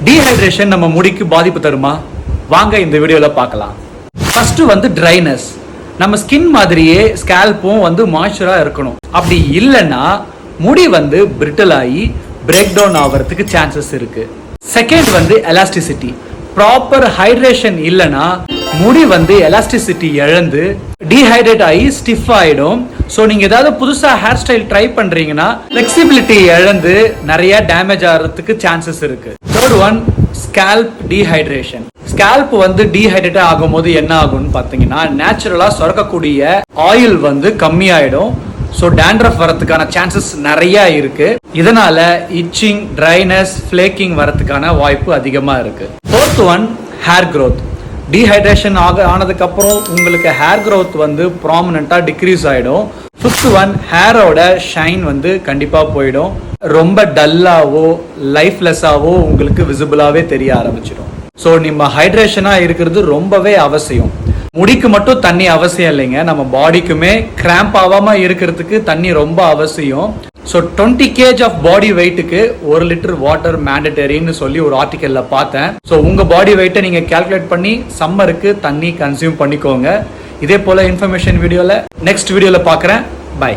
Dehydration நம்ம முடிக்கு பாதிப்பு தருமா? வாங்க இந்த வீடியோல பார்க்கலாம். First dryness. நம்ம ஸ்கின் மாதிரியே ஸ்கேல்ப்பும் மாய்ஸ்சரா இருக்கணும். அப்படி இல்லைன்னா முடி பிரிட்டில் ஆகி பிரேக் டவுன் ஆகிறதுக்கு சான்சஸ் இருக்கு. Second elasticity. ப்ராப்பர் ஹைட்ரேஷன் இல்லைன்னா முடி எலாஸ்டிசிட்டி இழந்து டீஹைட்ரேட் ஆகி ஸ்டிஃப் ஆயிடும். ஸோ நீங்க ஏதாவது புதுசா ஹேர் ஸ்டைல் ட்ரை பண்றீங்கன்னா ஃபிளெக்சிபிலிட்டி இழந்து நிறைய டேமேஜ் ஆகிறதுக்கு சான்சஸ் இருக்கு. Third one scalp dehydration. Scalp dehydrate ஆகும்போது என்ன ஆகும்னு பார்த்தீங்கன்னா நேச்சுரலா சுரக்கக்கூடிய ஆயில் கம்மியாயிடும். ஸோ டேண்ட்ரஃப் வரதுக்கான சான்சஸ் நிறைய இருக்கு. இதனால இச்சிங், ட்ரைனஸ், ஃபிளேக்கிங் வரதுக்கான வாய்ப்பு அதிகமாக இருக்கு. Fourth one hair growth. Dehydration ஆனதுக்கு அப்புறம் உங்களுக்கு ஹேர் க்ரோத் ப்ராமினெண்டா டிக்ரீஸ் ஆயிடும். ஃபிஃப்த் ஒன் ஹேரோட ஷைன் கண்டிப்பா போயிடும். ரொம்ப டல்லாவோ லைஃப்லெஸ்ஸாவோ உங்களுக்கு விசிபிளாவே தெரிய ஆரம்பிச்சிடும். ஸோ நம்ம ஹைட்ரேஷனா இருக்கிறது ரொம்பவே அவசியம். முடிக்கு மட்டும் தண்ணி அவசியம் இல்லைங்க, நம்ம பாடிக்குமே கிராம்ப் ஆகாம இருக்கிறதுக்கு தண்ணி ரொம்ப அவசியம். ஸோ 20 kg ஆஃப் பாடி வெயிட்டுக்கு 1 லிட்டர் வாட்டர் மேண்டட்டரின்னு சொல்லி ஒரு ஆர்டிக்கல்ல பார்த்தேன். ஸோ உங்க பாடி வெயிட்டை நீங்க கால்குலேட் பண்ணி சம்மருக்கு தண்ணி கன்சியூம் பண்ணிக்கோங்க. இதே போல இன்ஃபர்மேஷன் வீடியோல நெக்ஸ்ட் வீடியோல பார்க்குறேன். பை.